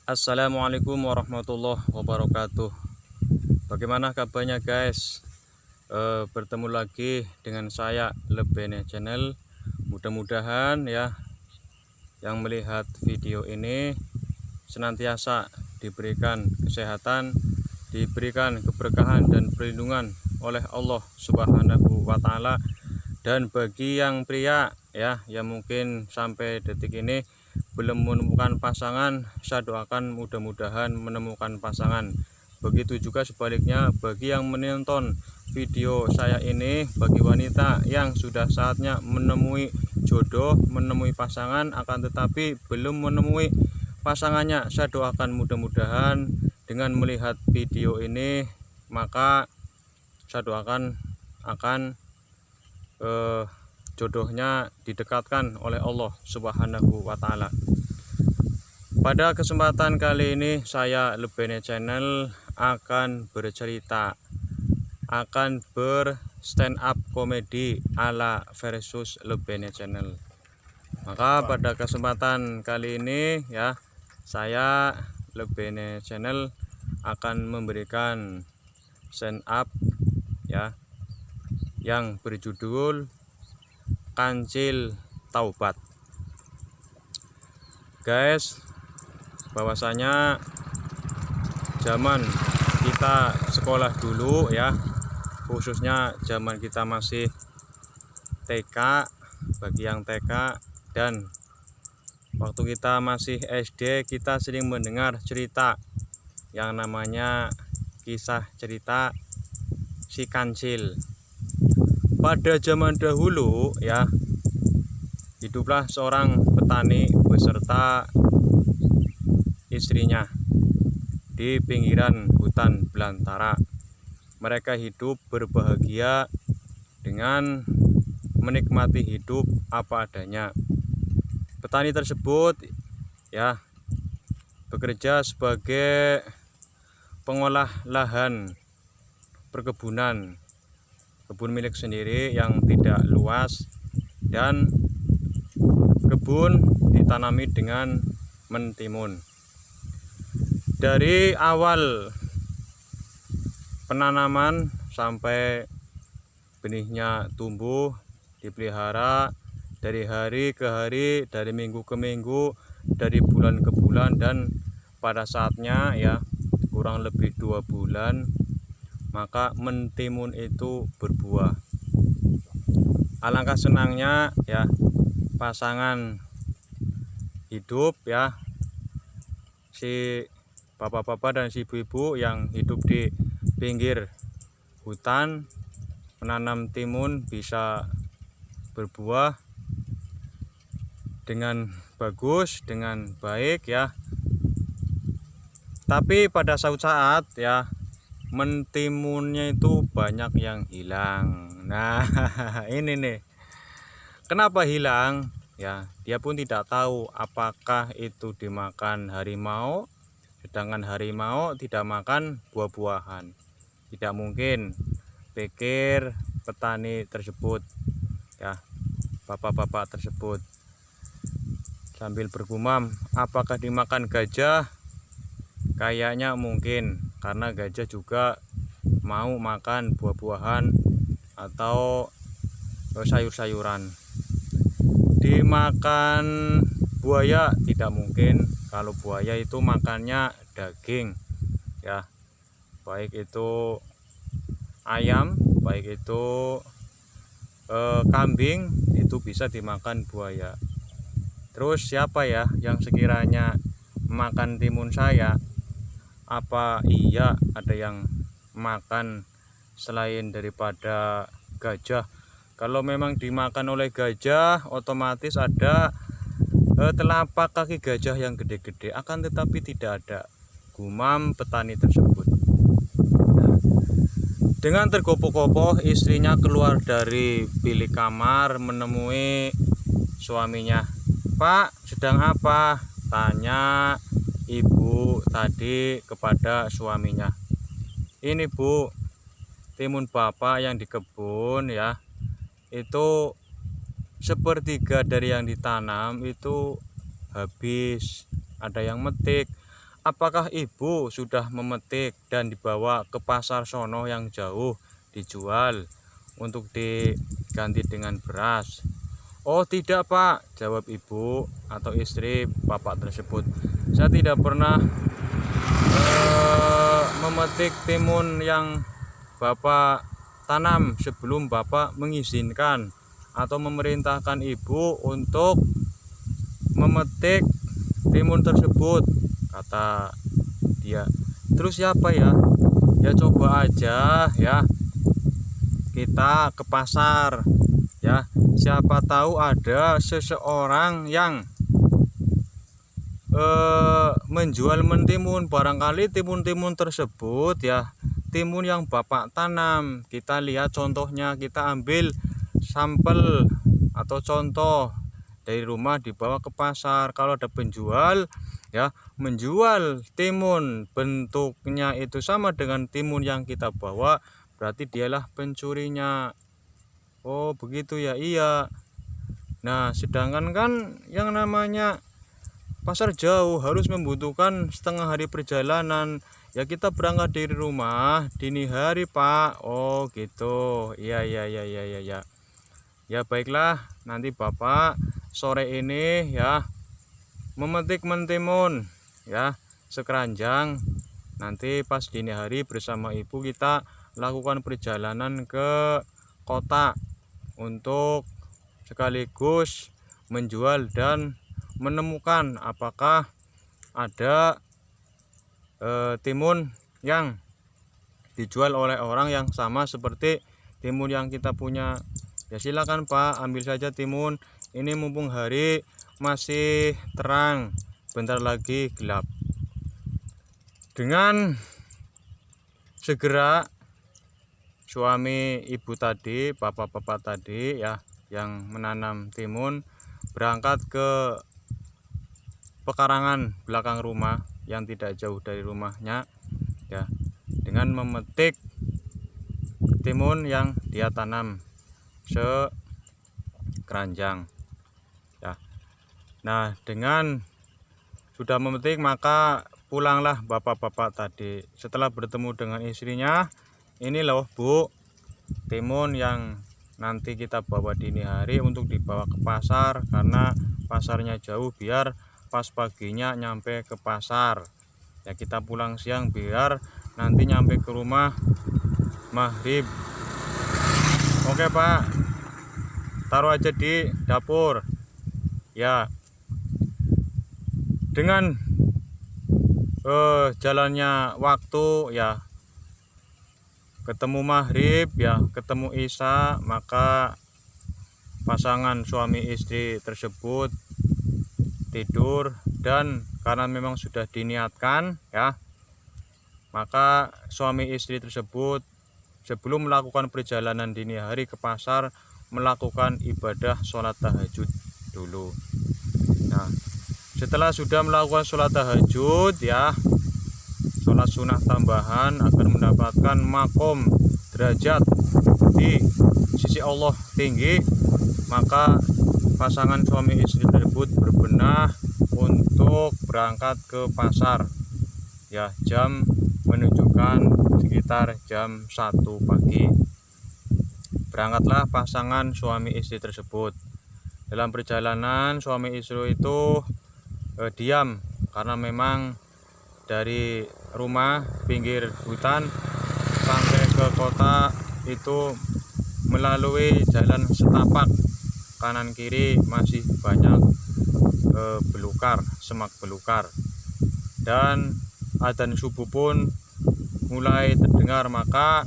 Assalamualaikum warahmatullahi wabarakatuh. Bagaimana kabarnya guys? Bertemu lagi dengan saya Lebene Channel. Mudah-mudahan ya yang melihat video ini senantiasa diberikan kesehatan, diberikan keberkahan dan perlindungan oleh Allah Subhanahu wa Ta'ala. Dan bagi yang pria ya yang mungkin sampai detik ini belum menemukan pasangan, saya doakan mudah-mudahan menemukan pasangan. Begitu juga sebaliknya bagi yang menonton video saya ini, bagi wanita yang sudah saatnya menemui jodoh, menemui pasangan akan tetapi belum menemui pasangannya, saya doakan mudah-mudahan dengan melihat video ini maka saya doakan akan jodohnya didekatkan oleh Allah Subhanahu wa Ta'ala. Pada kesempatan kali ini saya Lebene Channel akan bercerita, akan stand up komedi ala versus Lebene Channel. Maka pada kesempatan kali ini ya saya Lebene Channel akan memberikan stand up ya yang berjudul Kancil Taubat. Guys, bahwasanya zaman kita sekolah dulu ya, khususnya zaman kita masih TK, bagi yang TK, dan waktu kita masih SD kita sering mendengar cerita yang namanya kisah cerita si kancil. Pada zaman dahulu ya, hiduplah seorang petani beserta istrinya di pinggiran hutan belantara. Mereka hidup berbahagia dengan menikmati hidup apa adanya. Petani tersebut ya bekerja sebagai pengolah lahan perkebunan, kebun milik sendiri yang tidak luas, dan kebun ditanami dengan mentimun. Dari awal penanaman sampai benihnya tumbuh dipelihara dari hari ke hari, dari minggu ke minggu, dari bulan ke bulan, dan pada saatnya ya kurang lebih 2 bulan maka mentimun itu berbuah. Alangkah senangnya ya pasangan hidup ya, si bapak-bapak dan si ibu-ibu yang hidup di pinggir hutan menanam timun bisa berbuah dengan bagus, dengan baik ya. Tapi pada suatu saat ya mentimunnya itu banyak yang hilang. Nah, ini nih. Kenapa hilang? Ya, dia pun tidak tahu apakah itu dimakan harimau, sedangkan harimau tidak makan buah-buahan. Tidak mungkin, pikir petani tersebut ya, bapak-bapak tersebut sambil bergumam, apakah dimakan gajah? Kayaknya mungkin, karena gajah juga mau makan buah-buahan atau sayur-sayuran. Dimakan buaya tidak mungkin, kalau buaya itu makannya daging ya, baik itu ayam, baik itu kambing, itu bisa dimakan buaya. Terus siapa ya yang sekiranya makan timun saya? Apa iya ada yang makan selain daripada gajah? Kalau memang dimakan oleh gajah, otomatis ada telapak kaki gajah yang gede-gede, akan tetapi tidak ada, gumam petani tersebut. Nah, dengan tergopoh-gopoh istrinya keluar dari bilik kamar menemui suaminya. Pak, sedang apa? Tanya ibu tadi kepada suaminya. Ini Bu, timun bapak yang di kebun ya, itu sepertiga dari yang ditanam itu habis. Ada yang metik, apakah ibu sudah memetik dan dibawa ke pasar sono yang jauh dijual untuk diganti dengan beras? Oh tidak Pak, jawab ibu atau istri bapak tersebut. Saya tidak pernah memetik timun yang bapak tanam sebelum bapak mengizinkan atau memerintahkan ibu untuk memetik timun tersebut, kata dia. Terus siapa ya? Ya coba aja ya kita ke pasar ya, siapa tahu ada seseorang yang menjual mentimun. Barangkali timun-timun tersebut ya timun yang bapak tanam. Kita lihat contohnya, kita ambil sampel atau contoh dari rumah dibawa ke pasar. Kalau ada penjual ya menjual timun bentuknya itu sama dengan timun yang kita bawa, berarti dialah pencurinya. Oh begitu ya, iya. Nah sedangkan kan yang namanya pasar jauh harus membutuhkan setengah hari perjalanan. Ya kita berangkat dari rumah dini hari Pak. Oh gitu, iya. Ya baiklah, nanti bapak sore ini ya memetik mentimun ya sekeranjang. Nanti pas dini hari bersama ibu kita lakukan perjalanan ke kota untuk sekaligus menjual dan menemukan apakah ada timun yang dijual oleh orang yang sama seperti timun yang kita punya. Ya silakan Pak, ambil saja timun ini mumpung hari masih terang, bentar lagi gelap. Dengan segera suami ibu tadi, bapak-bapak tadi ya yang menanam timun berangkat ke pekarangan belakang rumah yang tidak jauh dari rumahnya ya, dengan memetik timun yang dia tanam sekeranjang ya. Nah dengan sudah memetik maka pulanglah bapak-bapak tadi. Setelah bertemu dengan istrinya, ini loh Bu timun yang nanti kita bawa dini hari untuk dibawa ke pasar, karena pasarnya jauh, biar pas paginya nyampe ke pasar ya. Kita pulang siang biar nanti nyampe ke rumah maghrib. Oke Pak, taruh aja di dapur ya. Dengan jalannya waktu ya, ketemu maghrib ya, ketemu isya, maka pasangan suami istri tersebut tidur. Dan karena memang sudah diniatkan ya, maka suami istri tersebut sebelum melakukan perjalanan dini hari ke pasar melakukan ibadah sholat tahajud dulu. Nah setelah sudah melakukan sholat tahajud ya, sholat sunnah tambahan agar mendapatkan makom derajat di sisi Allah tinggi, maka pasangan suami istri tersebut berbenah untuk berangkat ke pasar ya. Jam menunjukkan sekitar jam 1 pagi. Berangkatlah pasangan suami istri tersebut. Dalam perjalanan suami istri itu diam, karena memang dari rumah pinggir hutan sampai ke kota itu melalui jalan setapak, kanan kiri masih banyak belukar, semak belukar, dan adzan subuh pun mulai terdengar. Maka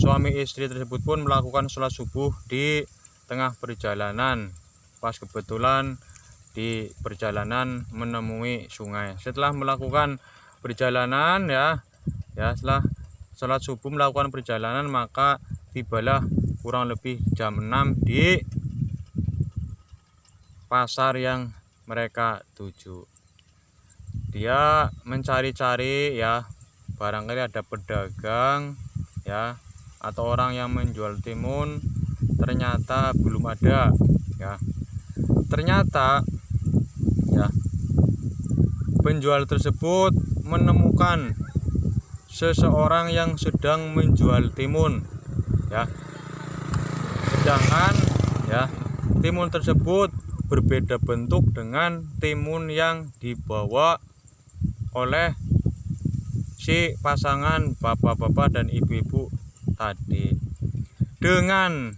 suami istri tersebut pun melakukan sholat subuh di tengah perjalanan. Pas kebetulan di perjalanan menemui sungai. Setelah melakukan perjalanan ya setelah sholat subuh melakukan perjalanan, maka tibalah kurang lebih jam 6 di pasar yang mereka tuju. Dia mencari-cari ya, barangkali ada pedagang ya atau orang yang menjual timun. Ternyata belum ada ya. Ternyata ya penjual tersebut menemukan seseorang yang sedang menjual timun ya. Sedangkan ya, timun tersebut berbeda bentuk dengan timun yang dibawa oleh si pasangan bapak-bapak dan ibu-ibu tadi. Dengan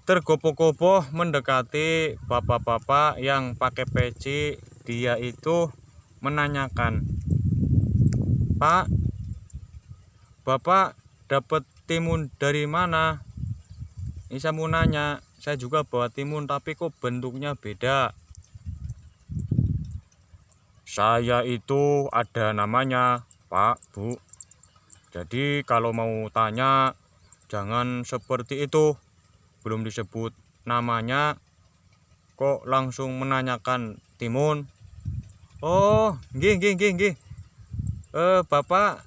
tergopoh-gopoh mendekati bapak-bapak yang pakai peci, dia itu menanyakan, "Pak, Bapak dapat timun dari mana?" Ini saya mau nanya, saya juga bawa timun tapi kok bentuknya beda. "Saya itu ada namanya, Pak, Bu. Jadi kalau mau tanya jangan seperti itu. Belum disebut namanya kok langsung menanyakan timun." "Oh, nggih. Bapak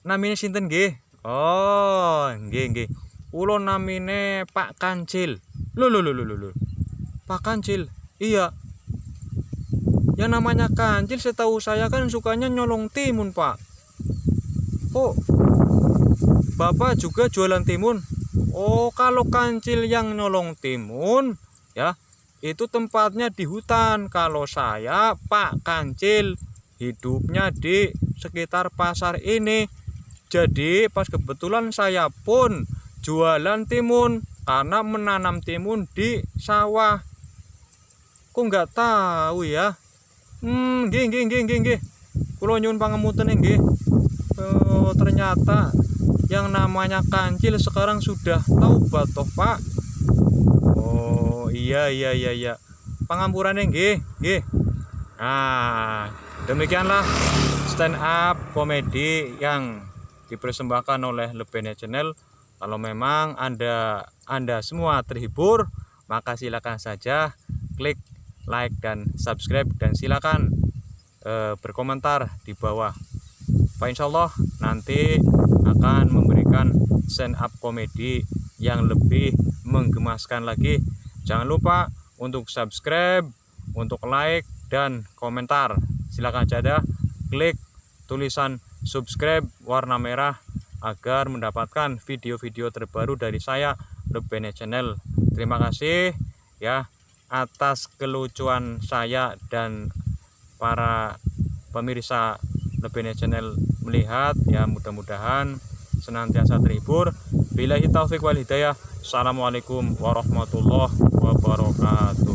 namine sinten nggih?" "Oh, nggih. Kula namine Pak Kancil." Loh. Pak Kancil? Iya. Yang namanya Kancil setahu saya kan sukanya nyolong timun, Pak. Kok Bapak juga jualan timun? Oh, kalau Kancil yang nyolong timun ya, itu tempatnya di hutan. Kalau saya Pak Kancil hidupnya di sekitar pasar ini. Jadi pas kebetulan saya pun jualan timun karena menanam timun di sawah. Kok nggak tahu ya? Nggih. Kula nyuwun pangapunten nggih. Ternyata yang namanya Kancil sekarang sudah taubat toh, Pak. Oh, iya. Pangampurane nggih. Nah, demikianlah stand up komedi yang dipersembahkan oleh Lebene Channel. Kalau memang Anda semua terhibur, maka silakan saja klik like dan subscribe, dan silakan berkomentar di bawah. Pak, insya Allah nanti akan memberikan stand up komedi yang lebih menggemaskan lagi. Jangan lupa untuk subscribe, untuk like dan komentar. Silakan saja klik tulisan subscribe warna merah agar mendapatkan video-video terbaru dari saya, Lebene Channel. Terima kasih ya atas kelucuan saya dan para pemirsa Lebene Channel melihat ya, mudah-mudahan senantiasa terhibur. Billahi taufik wal hidayah. Assalamualaikum warahmatullahi wabarakatuh.